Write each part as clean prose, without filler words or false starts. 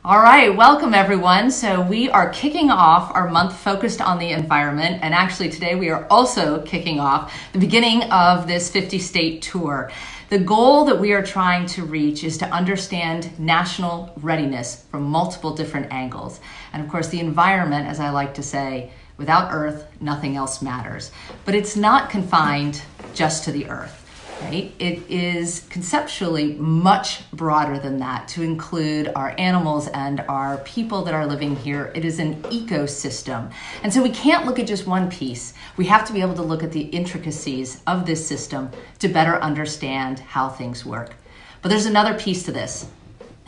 All right, welcome everyone. So we are kicking off our month focused on the environment, and actually today we are also kicking off the beginning of this 50-state tour. The goal that we are trying to reach is to understand national readiness from multiple different angles. And of course the environment, as I like to say, without Earth, nothing else matters. But it's not confined just to the Earth. Right? It is conceptually much broader than that to include our animals and our people that are living here. It is an ecosystem. And so we can't look at just one piece. We have to be able to look at the intricacies of this system to better understand how things work. But there's another piece to this,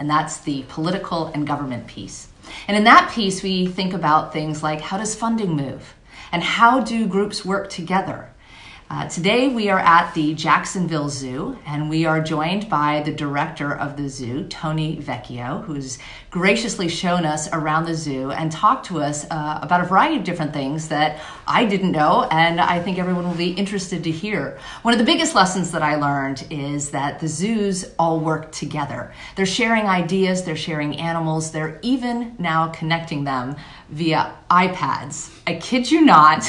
and that's the political and government piece. And in that piece, we think about things like how does funding move? And how do groups work together? Today we are at the Jacksonville Zoo, and we are joined by the director of the zoo, Tony Vecchio, who's graciously shown us around the zoo and talked to us about a variety of different things that I didn't know, and I think everyone will be interested to hear. One of the biggest lessons that I learned is that the zoos all work together. They're sharing ideas, they're sharing animals, they're even now connecting them via iPads. I kid you not,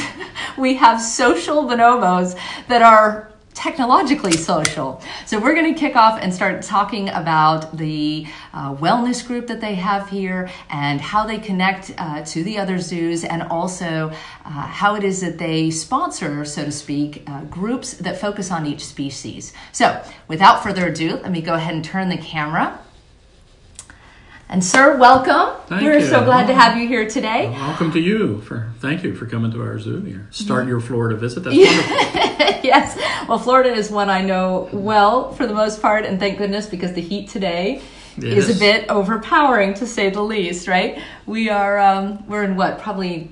we have social bonobos that are technologically social. So we're going to kick off and start talking about the wellness group that they have here and how they connect to the other zoos, and also how it is that they sponsor, so to speak, groups that focus on each species. So without further ado, let me go ahead and turn the camera. And sir, welcome. We're so glad to have you here today. Well, welcome to you. Thank you for coming to our zoo here. Start your Florida visit. That's wonderful. Yes. Well, Florida is one I know well for the most part, and thank goodness, because the heat today is a bit overpowering, to say the least, right? We are, we're in what, probably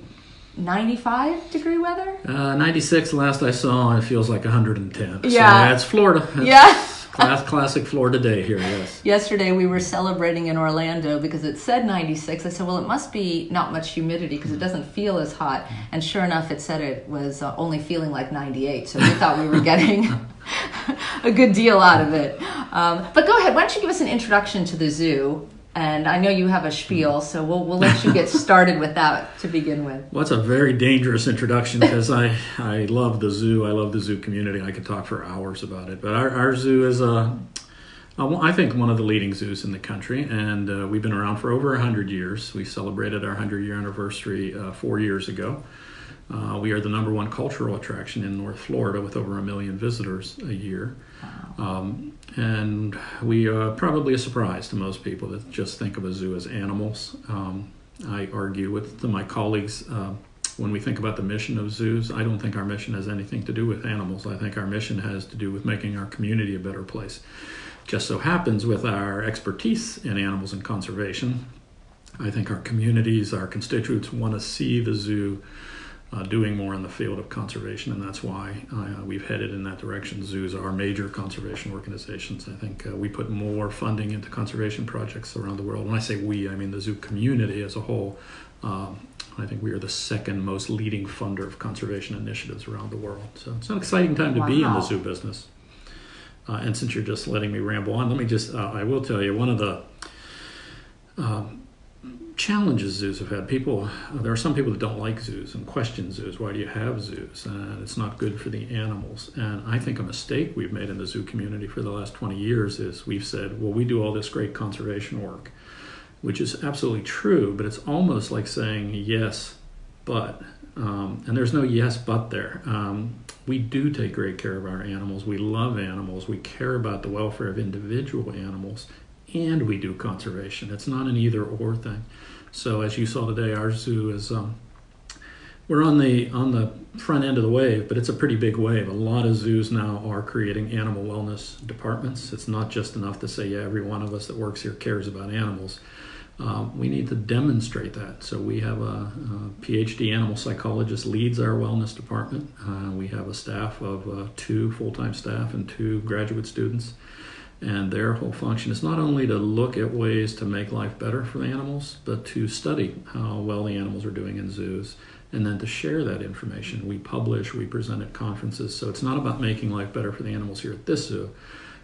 95 degree weather? 96 last I saw, and it feels like 110. Yeah. So that's Florida. Yeah. Classic Florida day here, yes. Yesterday we were celebrating in Orlando because it said 96. I said, well, it must be not much humidity because it doesn't feel as hot. And sure enough, it said it was only feeling like 98. So we thought we were getting a good deal out of it. But go ahead. Why don't you give us an introduction to the zoo? And I know you have a spiel, so we'll let you get started with that to begin with. Well, it's a very dangerous introduction because I love the zoo. I love the zoo community. I could talk for hours about it. But our zoo is, I think, one of the leading zoos in the country. And we've been around for over 100 years. We celebrated our 100-year anniversary 4 years ago. We are the #1 cultural attraction in North Florida with over 1 million visitors a year. Wow. And we are probably a surprise to most people that just think of a zoo as animals. I argue with my colleagues when we think about the mission of zoos. I don't think our mission has anything to do with animals. I think our mission has to do with making our community a better place. Just so happens with our expertise in animals and conservation, I think our communities, our constituents want to see the zoo doing more in the field of conservation, and that's why we've headed in that direction. Zoos are major conservation organizations. I think we put more funding into conservation projects around the world. When I say we, I mean the zoo community as a whole. I think we are the second most leading funder of conservation initiatives around the world. So it's an exciting time to be in the zoo business. And since you're just letting me ramble on, let me just, I will tell you, one of the challenges zoos have had. There are some people that don't like zoos and question zoos. Why do you have zoos? And it's not good for the animals. And I think a mistake we've made in the zoo community for the last 20 years is we've said, well, we do all this great conservation work, which is absolutely true, but it's almost like saying yes, but. And there's no yes, but there. We do take great care of our animals. We love animals. We care about the welfare of individual animals, and we do conservation. It's not an either or thing. So as you saw today, our zoo is, we're on the front end of the wave, but it's a pretty big wave. A lot of zoos now are creating animal wellness departments. It's not just enough to say, yeah, every one of us that works here cares about animals. We need to demonstrate that. So we have a PhD animal psychologist leads our wellness department. We have a staff of 2 full-time staff and 2 graduate students. And their whole function is not only to look at ways to make life better for the animals, but to study how well the animals are doing in zoos, and then to share that information. We publish, we present at conferences. So it's not about making life better for the animals here at this zoo.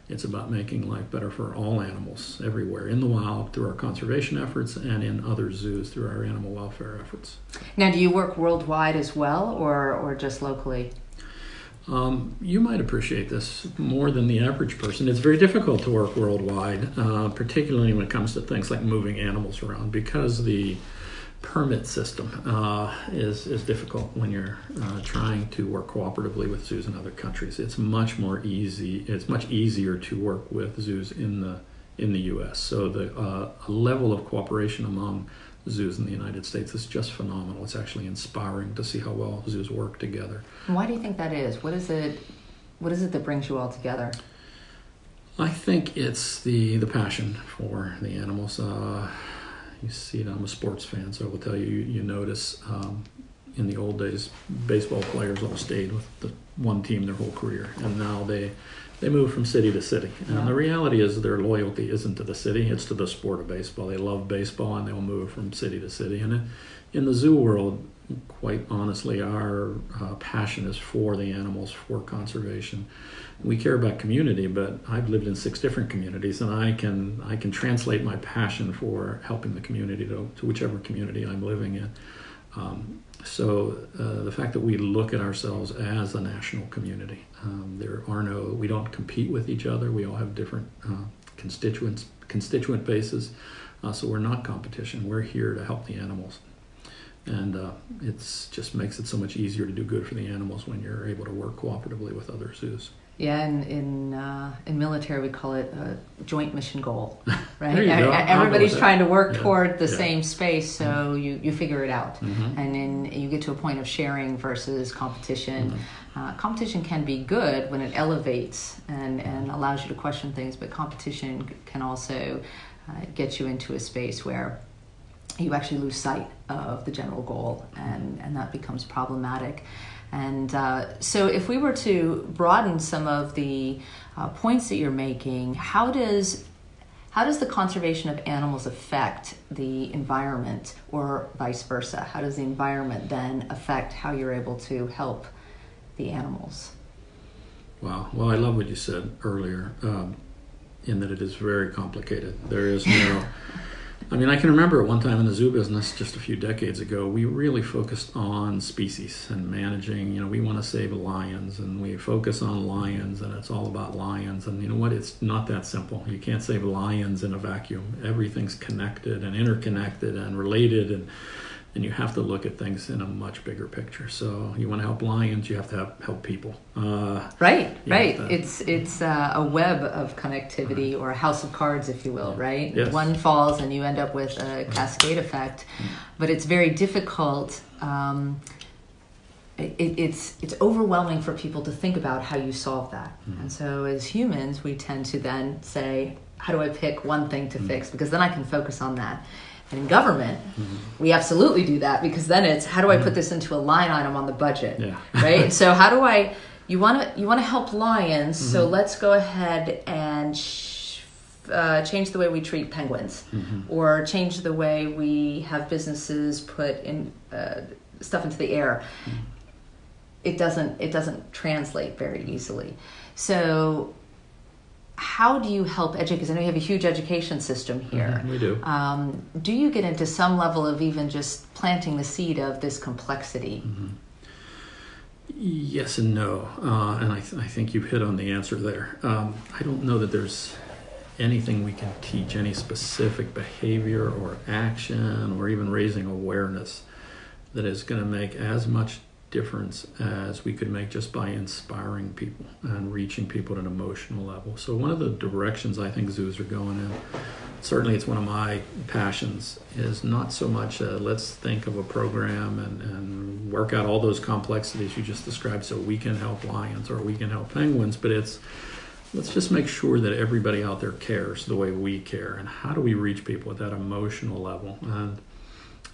It's about making life better for all animals everywhere, in the wild through our conservation efforts and in other zoos through our animal welfare efforts. Now, do you work worldwide as well, or just locally? You might appreciate this more than the average person. It's very difficult to work worldwide, particularly when it comes to things like moving animals around, because the permit system is difficult when you're trying to work cooperatively with zoos in other countries. It's much easier to work with zoos in the U.S. So the level of cooperation among zoos in the United States is just phenomenal. It's actually inspiring to see how well zoos work together. And why do you think that is? What is it that brings you all together? I think it's the passion for the animals. You see it, I'm a sports fan, so I will tell you, you notice in the old days, baseball players all stayed with the one team their whole career, and now they move from city to city. And the reality is their loyalty isn't to the city, it's to the sport of baseball. They love baseball, and they'll move from city to city. And in the zoo world, quite honestly, our passion is for the animals, for conservation. We care about community, but I've lived in 6 different communities, and I can translate my passion for helping the community to whichever community I'm living in. So the fact that we look at ourselves as a national community, we don't compete with each other. We all have different constituent bases, so we're not competition. We're here to help the animals. And it just makes it so much easier to do good for the animals when you're able to work cooperatively with other zoos. Yeah, and in military we call it a joint mission goal, right? There you go. Everybody's trying to work toward the same space, so you figure it out, and then you get to a point of sharing versus competition. Competition can be good when it elevates and allows you to question things, but competition can also get you into a space where you actually lose sight of the general goal, and that becomes problematic. And so if we were to broaden some of the points that you're making, how does the conservation of animals affect the environment, or vice versa? How does the environment then affect how you're able to help the animals? Wow. Well, I love what you said earlier, in that it is very complicated. There is no... I mean, I can remember at one time in the zoo business just a few decades ago, we really focused on species and managing, we want to save lions, and we focus on lions, and it's all about lions. And you know what? It's not that simple. You can't save lions in a vacuum. Everything's connected and interconnected and related, and you have to look at things in a much bigger picture. So you want to help lions, you have to help people. Right. It's a web of connectivity, or a house of cards, if you will, right? Yes. One falls and you end up with a cascade effect. But it's very difficult. It's overwhelming for people to think about how you solve that. And so as humans, we tend to then say, how do I pick one thing to fix? Because then I can focus on that. And in government, we absolutely do that, because then it's, how do I put this into a line item on the budget, right? So how do you want to help lions, so let's go ahead and change the way we treat penguins, or change the way we have businesses put in stuff into the air. It doesn't translate very easily. So how do you help educate? Because I know you have a huge education system here. We do. Do you get into some level of even just planting the seed of this complexity? Yes and no. And I think you've hit on the answer there. I don't know that there's anything we can teach, any specific behavior or action or even raising awareness that is going to make as much difference as we could make just by inspiring people and reaching people at an emotional level. So one of the directions I think zoos are going in, certainly it's one of my passions, is not so much let's think of a program and work out all those complexities you just described so we can help lions or we can help penguins, but it's let's just make sure that everybody out there cares the way we care, and how do we reach people at that emotional level. And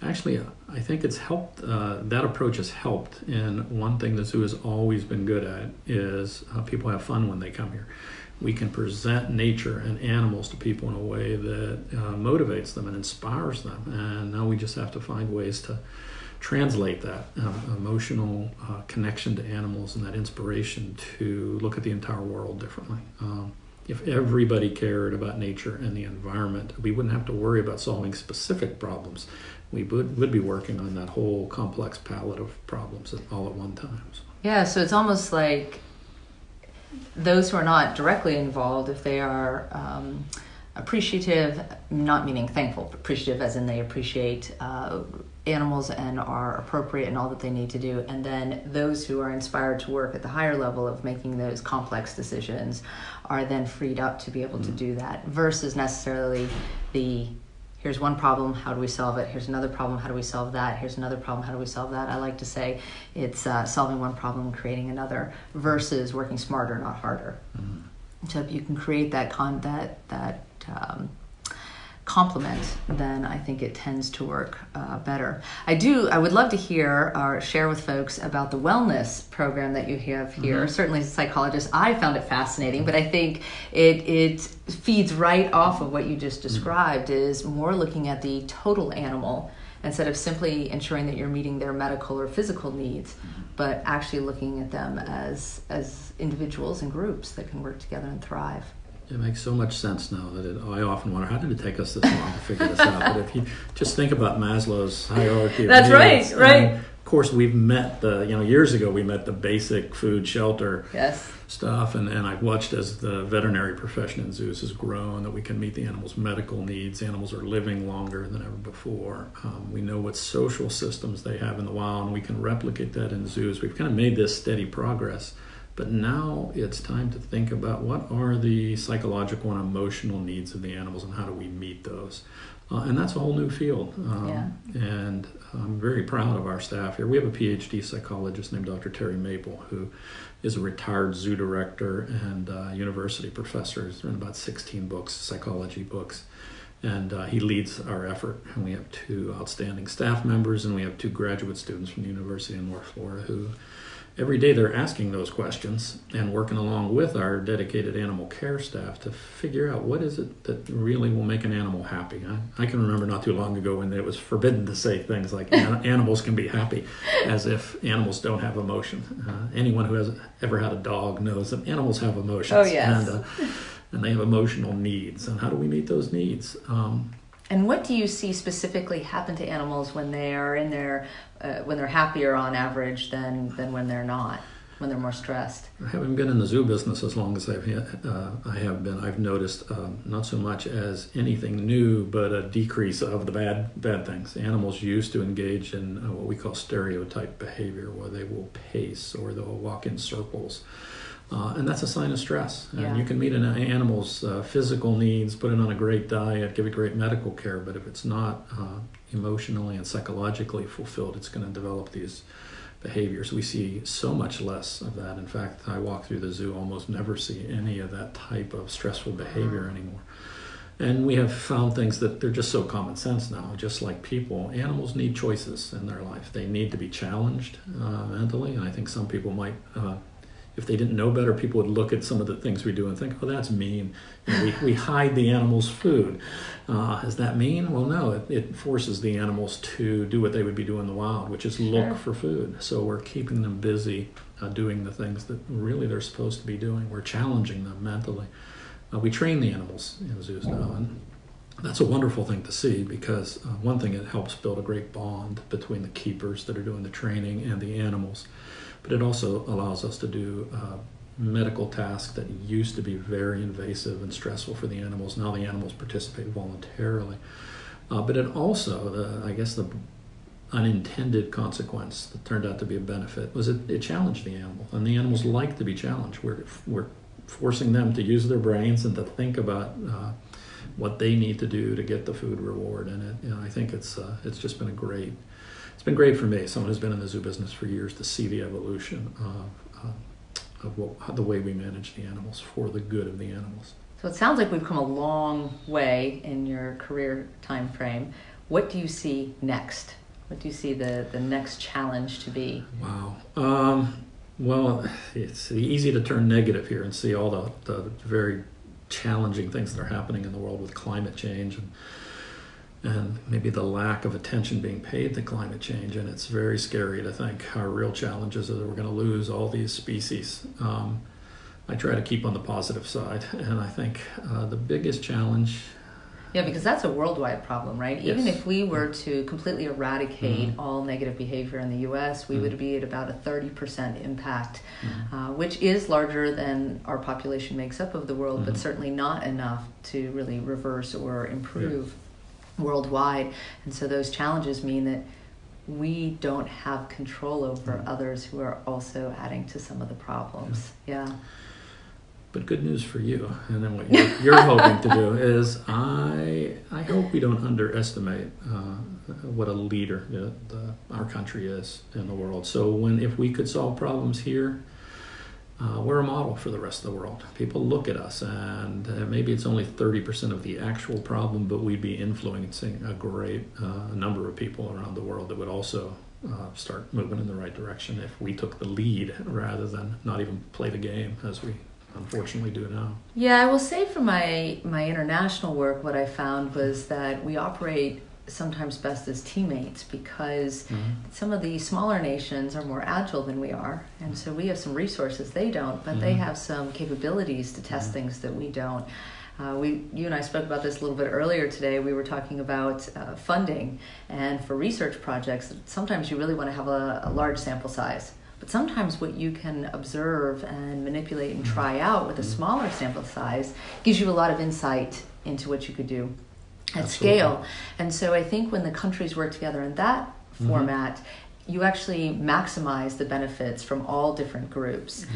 actually, I think it's helped, that approach has helped. And one thing the zoo has always been good at is people have fun when they come here. We can present nature and animals to people in a way that motivates them and inspires them. And now we just have to find ways to translate that emotional connection to animals and that inspiration to look at the entire world differently. if everybody cared about nature and the environment, we wouldn't have to worry about solving specific problems. We would be working on that whole complex palette of problems all at one time. So. Yeah, so it's almost like those who are not directly involved, if they are appreciative, not meaning thankful, but appreciative as in they appreciate animals and are appropriate in all that they need to do. And then those who are inspired to work at the higher level of making those complex decisions are then freed up to be able to do that, versus necessarily here's one problem, how do we solve it? Here's another problem, how do we solve that? Here's another problem, how do we solve that? I like to say it's solving one problem and creating another, versus working smarter, not harder. Mm-hmm. So if you can create that complement, then I think it tends to work better. I would love to hear or share with folks about the wellness program that you have here. Mm-hmm. Certainly as a psychologist, I found it fascinating, but I think it feeds right off of what you just described, is more looking at the total animal instead of simply ensuring that you're meeting their medical or physical needs, but actually looking at them as individuals and groups that can work together and thrive. It makes so much sense now that I often wonder, how did it take us this long to figure this out? But if you just think about Maslow's hierarchy of needs, right. Of course, we've met years ago we met the basic food, shelter stuff, and I've watched as the veterinary profession in zoos has grown, that we can meet the animals' medical needs. Animals are living longer than ever before. We know what social systems they have in the wild, and we can replicate that in zoos. We've kind of made this steady progress. But now it's time to think about what are the psychological and emotional needs of the animals and how do we meet those. And that's a whole new field. And I'm very proud of our staff here. We have a PhD psychologist named Dr. Terry Maple, who is a retired zoo director and university professor. He's written about 16 books, psychology books. And he leads our effort. And we have 2 outstanding staff members, and we have 2 graduate students from the University of North Florida who every day they're asking those questions and working along with our dedicated animal care staff to figure out what is it that really will make an animal happy. I can remember not too long ago when it was forbidden to say things like animals can be happy, as if animals don't have emotion. Anyone who has ever had a dog knows that animals have emotions. Oh, yes. And they have emotional needs. And how do we meet those needs? And what do you see specifically happen to animals when they are in their when they're happier on average than when they're not, when they're more stressed? Having been in the zoo business as long as I have been, I've noticed not so much as anything new, but a decrease of the bad things. Animals used to engage in what we call stereotype behavior, where they will pace or they'll walk in circles. And that's a sign of stress. And you can meet an animal's physical needs, put it on a great diet, give it great medical care, but if it's not emotionally and psychologically fulfilled, it's going to develop these behaviors. We see so much less of that. In fact, I walk through the zoo, almost never see any of that type of stressful behavior anymore. And we have found things that they're just so common sense now, just like people. Animals need choices in their life. They need to be challenged mentally, and I think some people might... if they didn't know better, people would look at some of the things we do and think, oh, that's mean. We hide the animals' food. Is that mean? Well, no, it forces the animals to do what they would be doing in the wild, which is look for food. So we're keeping them busy doing the things that really they're supposed to be doing. We're challenging them mentally. We train the animals in zoos now, and that's a wonderful thing to see, because one thing, it helps build a great bond between the keepers that are doing the training and the animals. But it also allows us to do medical tasks that used to be very invasive and stressful for the animals. Now the animals participate voluntarily. But it also, the unintended consequence that turned out to be a benefit was it challenged the animal. And the animals like to be challenged. We're forcing them to use their brains and to think about what they need to do to get the food reward. And I think it's just been it's been great for me, someone who's been in the zoo business for years, to see the evolution of the way we manage the animals for the good of the animals. So it sounds like we've come a long way in your career time frame. What do you see next? What do you see the next challenge to be? Wow. Well, it's easy to turn negative here and see all the very challenging things that are happening in the world with climate change and maybe the lack of attention being paid to climate change. And it's very scary to think our real challenge is that we're going to lose all these species. I try to keep on the positive side. And I think the biggest challenge. Yeah, because that's a worldwide problem, right? Yes. Even if we were to completely eradicate all negative behavior in the U.S., we would be at about a 30% impact, which is larger than our population makes up of the world, but certainly not enough to really reverse or improve worldwide. And so those challenges mean that we don't have control over others who are also adding to some of the problems. Yeah. But good news for you, and then what you're hoping to do is, I hope we don't underestimate what a leader our country is in the world. So if we could solve problems here, we're a model for the rest of the world. People look at us, and maybe it's only 30% of the actual problem, but we'd be influencing a great number of people around the world that would also start moving in the right direction if we took the lead rather than not even play the game as we unfortunately do now. Yeah, I will say from my international work, what I found was that we operate sometimes best as teammates because some of the smaller nations are more agile than we are, and so we have some resources they don't, but they have some capabilities to test things that we don't. You and I spoke about this a little bit earlier today. We were talking about funding, and for research projects, sometimes you really want to have a large sample size. But sometimes what you can observe and manipulate and try out with a smaller sample size gives you a lot of insight into what you could do at scale. And so I think when the countries work together in that format, you actually maximize the benefits from all different groups.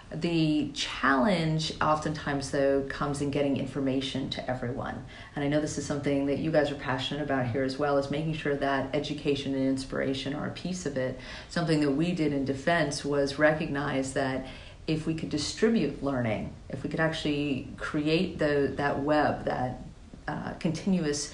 The challenge oftentimes, though, comes in getting information to everyone. And I know this is something that you guys are passionate about here as well, is making sure that education and inspiration are a piece of it. Something that we did in defense was recognize that if we could distribute learning, if we could actually create that web, that continuous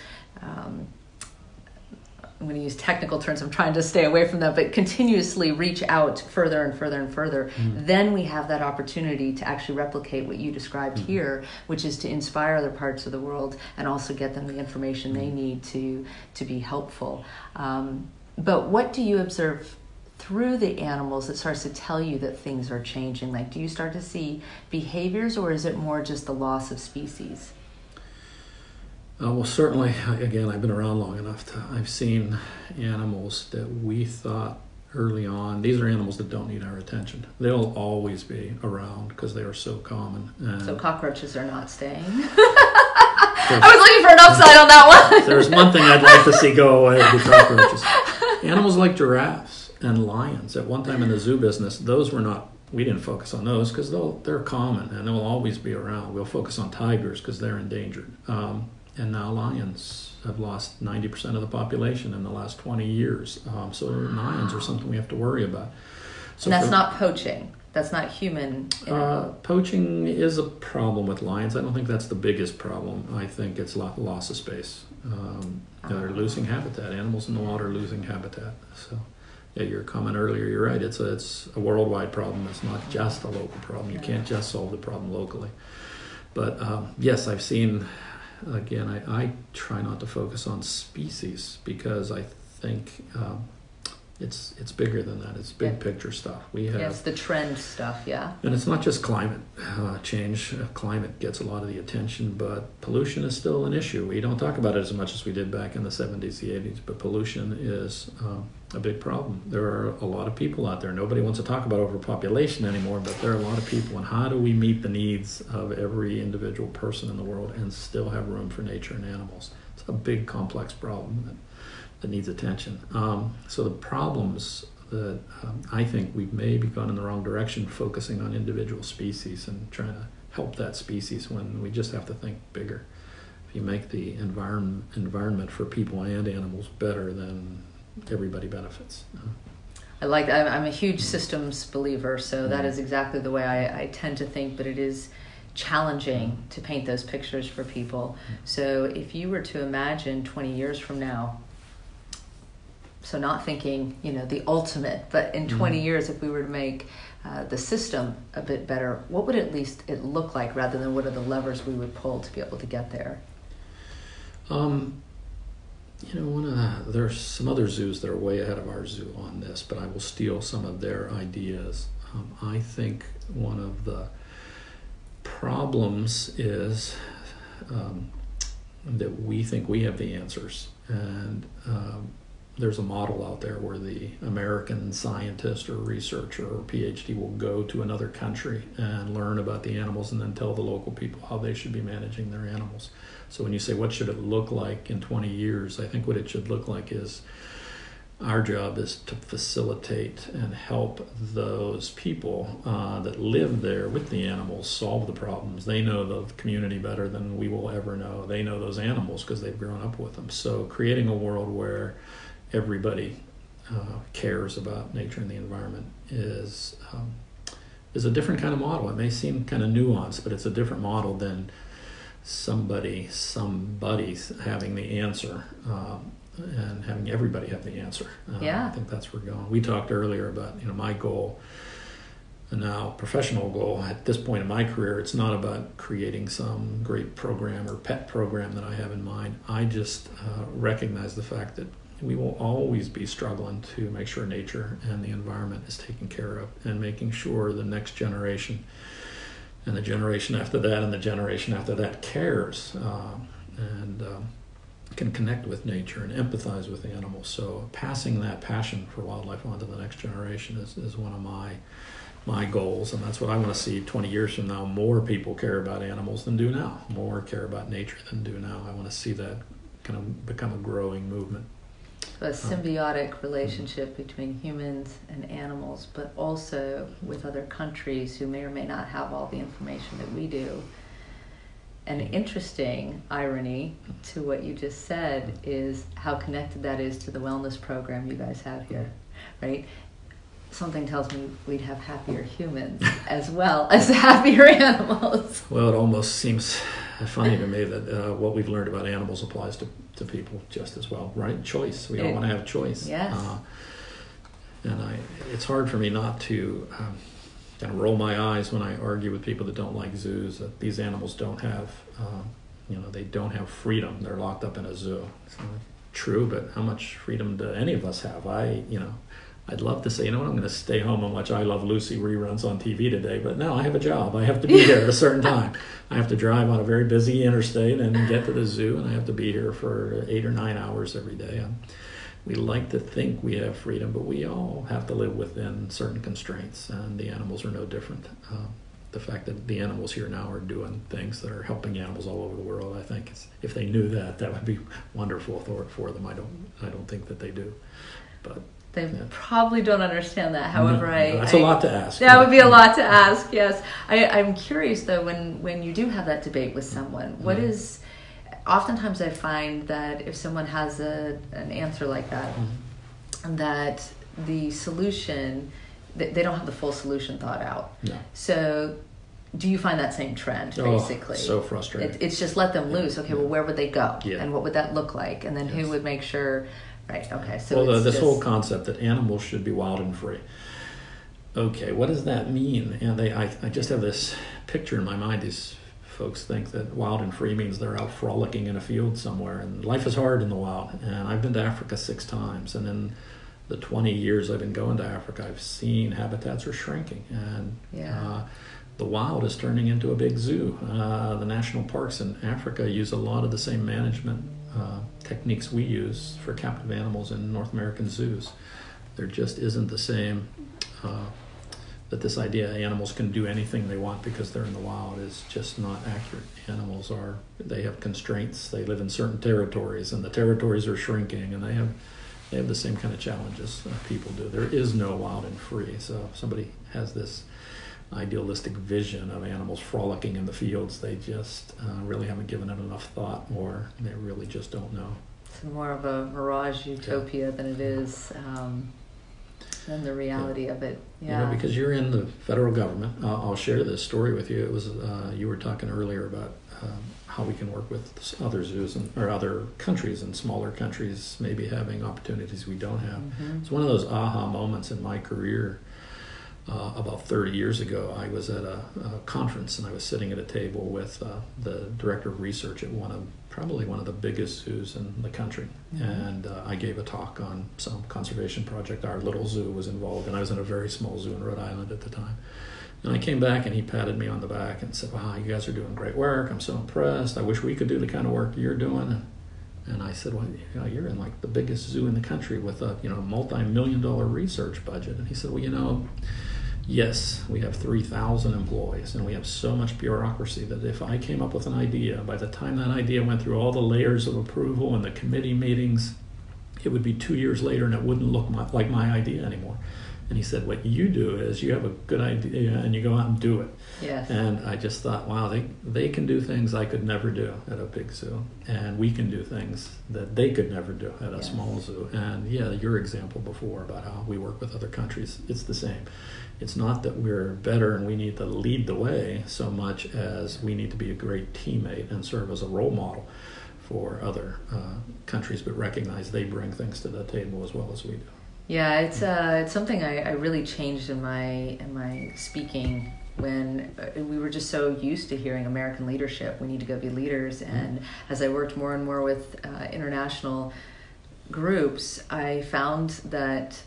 I'm going to use technical terms, I'm trying to stay away from that, but continuously reach out further and further and further, then we have that opportunity to actually replicate what you described here, which is to inspire other parts of the world and also get them the information they need to be helpful. But what do you observe through the animals that starts to tell you that things are changing? Like, do you start to see behaviors, or is it more just the loss of species? Well, certainly, again, I've been around long enough I've seen animals that we thought early on, these are animals that don't need our attention. They'll always be around because they are so common. And so cockroaches are not staying? I was looking for an upside on that one. There's one thing I'd like to see go away, would be cockroaches. Animals like giraffes and lions, at one time in the zoo business, we didn't focus on those because they're common and they'll always be around. We'll focus on tigers because they're endangered. And now lions have lost 90% of the population in the last 20 years. So lions are something we have to worry about. So and that's not poaching. That's not human. Poaching is a problem with lions. I don't think that's the biggest problem. I think it's loss of space. They're losing habitat. Animals in the water are losing habitat. So yeah, your comment earlier, you're right. It's a worldwide problem. It's not just a local problem. You can't just solve the problem locally. But yes, I've seen... Again, I try not to focus on species because I think it's bigger than that. It's big picture stuff. It's the trend stuff, yeah. And it's not just climate change. Climate gets a lot of the attention, but pollution is still an issue. We don't talk about it as much as we did back in the 70s, the 80s, but pollution is a big problem. There are a lot of people out there. Nobody wants to talk about overpopulation anymore, but there are a lot of people. And how do we meet the needs of every individual person in the world and still have room for nature and animals? It's a big, complex problem that needs attention. So the problems that I think we've maybe gone in the wrong direction, focusing on individual species and trying to help that species when we just have to think bigger. If you make the environment for people and animals better, then everybody benefits. I'm a huge systems believer, so that is exactly the way I tend to think, but it is challenging to paint those pictures for people. So if you were to imagine 20 years from now, so not thinking, the ultimate, but in 20 years, if we were to make the system a bit better, what would at least it look like rather than what are the levers we would pull to be able to get there? There's some other zoos that are way ahead of our zoo on this, but I will steal some of their ideas. I think one of the problems is that we think we have the answers. And there's a model out there where the American scientist or researcher or PhD will go to another country and learn about the animals and then tell the local people how they should be managing their animals. So when you say what should it look like in 20 years, I think what it should look like is our job is to facilitate and help those people that live there with the animals solve the problems. They know the community better than we will ever know. They know those animals because they've grown up with them. So creating a world where everybody cares about nature and the environment is a different kind of model. It may seem kind of nuanced, but it's a different model than somebody's having the answer. And having everybody have the answer. I think that's where we're going. We talked earlier about, my goal, and now professional goal at this point in my career. It's not about creating some great program or pet program that I have in mind. I just recognize the fact that we will always be struggling to make sure nature and the environment is taken care of, and making sure the next generation and the generation after that and the generation after that cares. And can connect with nature and empathize with animals. So passing that passion for wildlife on to the next generation is one of my goals, and that's what I want to see 20 years from now. More people care about animals than do now. More care about nature than do now. I want to see that kind of become a growing movement. A symbiotic relationship between humans and animals, but also with other countries who may or may not have all the information that we do. An interesting irony to what you just said is how connected that is to the wellness program you guys have here, right? Something tells me we'd have happier humans as well as happier animals. Well, it almost seems funny to me that what we've learned about animals applies to people just as well, right? Choice. We all want to have choice. Yes. And it's hard for me not to kind of roll my eyes when I argue with people that don't like zoos, that these animals don't have, they don't have freedom. They're locked up in a zoo. It's not true, but how much freedom do any of us have? I'd love to say, I'm going to stay home and watch I Love Lucy reruns on TV today, but no, I have a job. I have to be there at a certain time. I have to drive on a very busy interstate and get to the zoo, and I have to be here for 8 or 9 hours every day. We like to think we have freedom, but we all have to live within certain constraints, and the animals are no different. The fact that the animals here now are doing things that are helping animals all over the world, I think, if they knew that would be wonderful for them. I don't think that they do, but they probably don't understand that. However, that's a lot to ask. That would be a lot to ask. Yes, I'm curious though. When you do have that debate with someone, what is oftentimes I find that if someone has an answer like that, that the solution, they don't have the full solution thought out. No. So do you find that same trend, basically? So frustrating. It's just let them loose. Okay, well, where would they go? Yeah. And what would that look like? And then who would make sure, right, okay. So this whole concept that animals should be wild and free. Okay, what does that mean? And I just have this picture in my mind. These folks think that wild and free means they're out frolicking in a field somewhere, and life is hard in the wild. And I've been to Africa 6 times, and in the 20 years I've been going to Africa, I've seen habitats are shrinking, and the wild is turning into a big zoo. The national parks in Africa use a lot of the same management techniques we use for captive animals in North American zoos. There just isn't the same that this idea animals can do anything they want because they're in the wild is just not accurate. Animals they have constraints. They live in certain territories, and the territories are shrinking, and they have the same kind of challenges people do. There is no wild and free. So if somebody has this idealistic vision of animals frolicking in the fields, they just really haven't given it enough thought, or they really just don't know. It's more of a mirage utopia than it is than the reality of it. Yeah. Because you're in the federal government. I'll share this story with you. It was you were talking earlier about how we can work with other zoos or other countries, and smaller countries maybe having opportunities we don't have. It's one of those aha moments in my career. About 30 years ago, I was at a conference, and I was sitting at a table with the director of research at probably one of the biggest zoos in the country. And I gave a talk on some conservation project our little zoo was involved in. I was in a very small zoo in Rhode Island at the time. And I came back and he patted me on the back and said, wow, you guys are doing great work. I'm so impressed. I wish we could do the kind of work you're doing. And I said, well, you're in like the biggest zoo in the country with a multi-million-dollar research budget. And he said, well, yes, we have 3,000 employees and we have so much bureaucracy that if I came up with an idea, by the time that idea went through all the layers of approval and the committee meetings, it would be 2 years later and it wouldn't look like my idea anymore. And he said, what you do is you have a good idea and you go out and do it. Yes. And I just thought, wow, they can do things I could never do at a big zoo. And we can do things that they could never do at a small zoo. And yeah, your example before about how we work with other countries, it's the same. It's not that we're better and we need to lead the way so much as we need to be a great teammate and serve as a role model for other countries, but recognize they bring things to the table as well as we do. Yeah, it's something I really changed in my speaking when we were just so used to hearing American leadership. We need to go be leaders. And as I worked more and more with international groups, I found that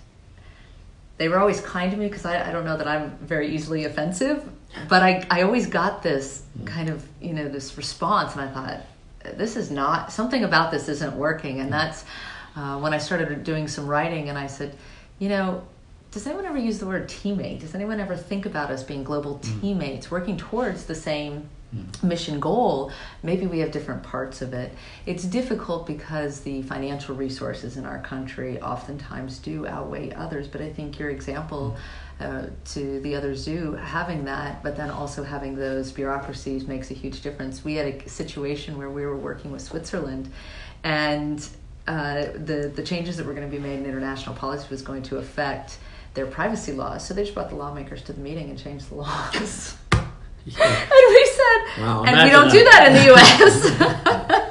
they were always kind to me because I don't know that I'm very easily offensive, but I always got this kind of, this response, and I thought, this is not, something about this isn't working. And that's when I started doing some writing, and I said, does anyone ever use the word teammate? Does anyone ever think about us being global teammates, working towards the same mission goal? Maybe we have different parts of it. It's difficult because the financial resources in our country oftentimes do outweigh others, but I think your example to the other zoo, having that, but then also having those bureaucracies makes a huge difference. We had a situation where we were working with Switzerland, and the changes that were going to be made in international policy was going to affect their privacy laws. So they just brought the lawmakers to the meeting and changed the laws. Yeah. And we said, wow, and we don't do that in the U.S.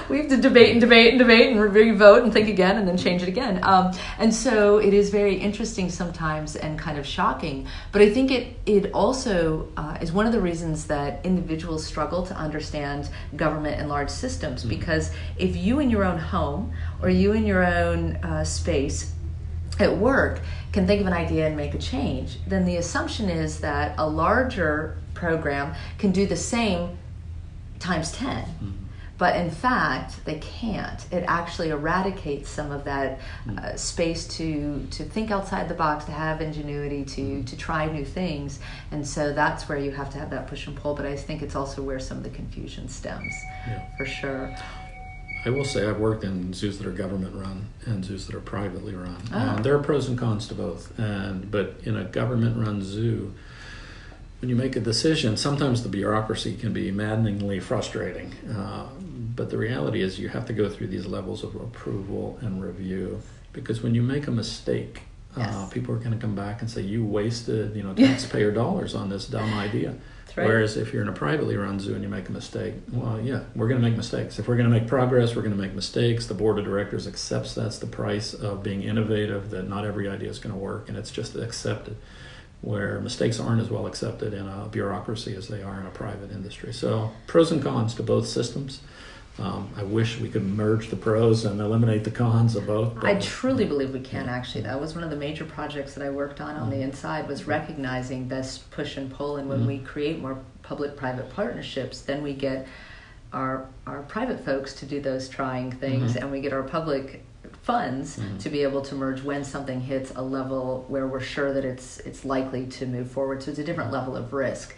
We have to debate and re-vote and think again and then change it again. And so it is very interesting sometimes and kind of shocking. But I think it also is one of the reasons that individuals struggle to understand government and large systems. Because if you in your own home or you in your own space at work can think of an idea and make a change, then the assumption is that a larger program can do the same times 10. But in fact, they can't. It actually eradicates some of that space to think outside the box, to have ingenuity, to try new things. And so that's where you have to have that push and pull. But I think it's also where some of the confusion stems, for sure. I will say I've worked in zoos that are government run and zoos that are privately run. Oh. There are pros and cons to both. But in a government run zoo, when you make a decision, sometimes the bureaucracy can be maddeningly frustrating. But the reality is you have to go through these levels of approval and review, because when you make a mistake, people are going to come back and say, you wasted taxpayer dollars on this dumb idea. Right. Whereas if you're in a privately run zoo and you make a mistake, well, yeah, we're going to make mistakes. If we're going to make progress, we're going to make mistakes. The board of directors accepts that's the price of being innovative, that not every idea is going to work, and it's just accepted, where mistakes aren't as well accepted in a bureaucracy as they are in a private industry. So pros and cons to both systems. I wish we could merge the pros and eliminate the cons of both. I truly believe we can, actually. That was one of the major projects that I worked on the inside, was recognizing best push and pull. And when we create more public-private partnerships, then we get our private folks to do those trying things, and we get our public funds to be able to merge when something hits a level where we're sure that it's likely to move forward. So it's a different level of risk.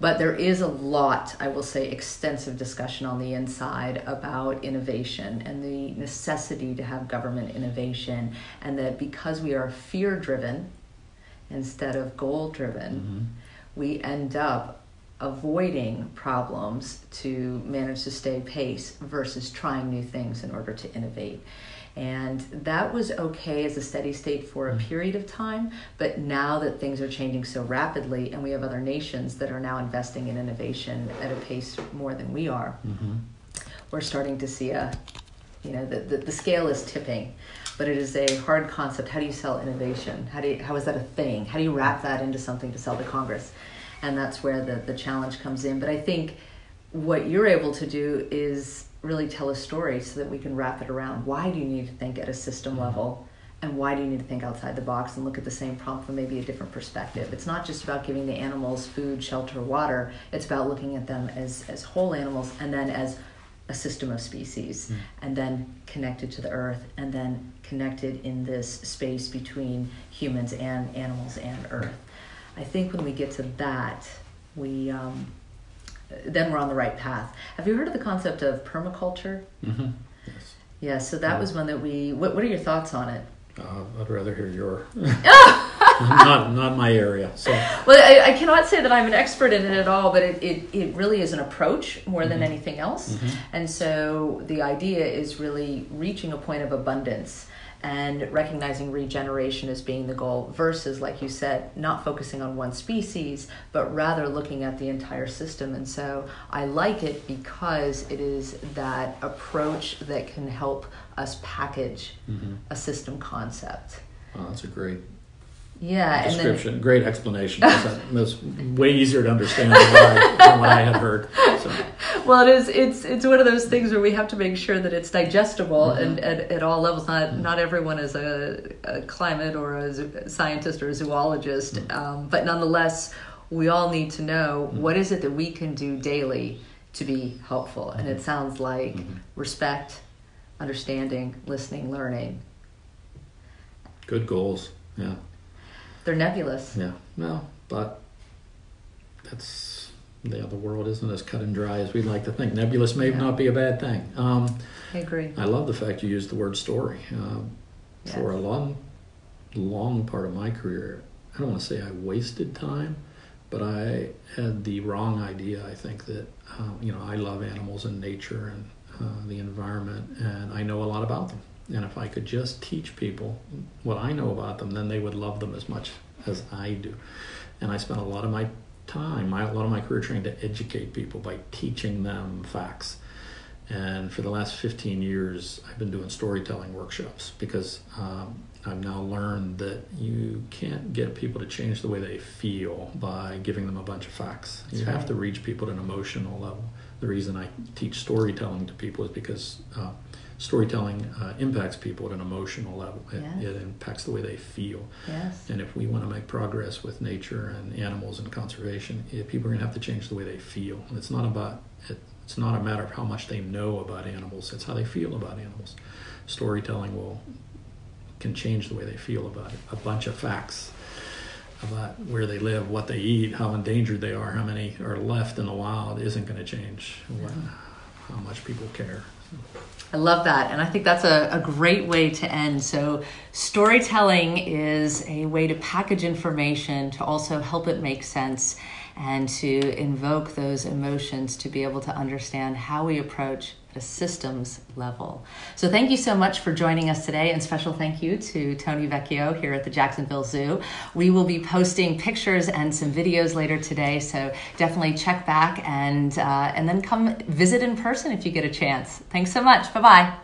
But there is a lot, I will say, extensive discussion on the inside about innovation and the necessity to have government innovation, and that because we are fear-driven instead of goal-driven, we end up avoiding problems to manage to stay pace versus trying new things in order to innovate. And that was okay as a steady state for a period of time, but now that things are changing so rapidly and we have other nations that are now investing in innovation at a pace more than we are, we're starting to see the scale is tipping, but it is a hard concept. How do you sell innovation? How is that a thing? How do you wrap that into something to sell to Congress? And that's where the challenge comes in. But I think what you're able to do is really tell a story so that we can wrap it around. Why do you need to think at a system level And why do you need to think outside the box and look at the same problem from maybe a different perspective? It's not just about giving the animals food, shelter, water. It's about looking at them as whole animals, and then as a system of species, and then connected to the earth, and then connected in this space between humans and animals and earth. I think when we get to that, then we're on the right path. Have you heard of the concept of permaculture? Mm-hmm. Yes. Yeah, so that was one that what are your thoughts on it? I'd rather hear your... not my area. So. Well, I cannot say that I'm an expert in it at all, but it really is an approach more than anything else. Mm-hmm. And so the idea is really reaching a point of abundance and recognizing regeneration as being the goal versus, like you said, not focusing on one species, but rather looking at the entire system. And so I like it because it is that approach that can help us package a system concept. Oh, that's a great And description, then, great explanation. That's way easier to understand than what I had heard. So. Well, it's one of those things where we have to make sure that it's digestible and at all levels. Not everyone is a climate or a scientist or a zoologist, but nonetheless, we all need to know what is it that we can do daily to be helpful. And it sounds like respect, understanding, listening, learning. Good goals, yeah. They're nebulous. Yeah, no, but that's the world isn't as cut and dry as we'd like to think. Nebulous may not be a bad thing. I agree. I love the fact you used the word story. For a long part of my career, I don't want to say I wasted time, but I had the wrong idea. I think that I love animals and nature and the environment, and I know a lot about them. And if I could just teach people what I know about them, then they would love them as much as I do. And I spent a lot of my time, a lot of my career trying to educate people by teaching them facts. And for the last 15 years, I've been doing storytelling workshops because I've now learned that you can't get people to change the way they feel by giving them a bunch of facts. You have to reach people at an emotional level. The reason I teach storytelling to people is because storytelling impacts people at an emotional level. It impacts the way they feel. Yes. And if we want to make progress with nature and animals and conservation, people are going to have to change the way they feel. And it's not a matter of how much they know about animals. It's how they feel about animals. Storytelling can change the way they feel about it. A bunch of facts about where they live, what they eat, how endangered they are, how many are left in the wild isn't going to change how much people care. I love that, and I think that's a great way to end. So storytelling is a way to package information, to also help it make sense, and to invoke those emotions to be able to understand how we approach at a systems level. So thank you so much for joining us today, and special thank you to Tony Vecchio here at the Jacksonville Zoo. We will be posting pictures and some videos later today, so definitely check back and then come visit in person if you get a chance. Thanks so much. Bye-bye.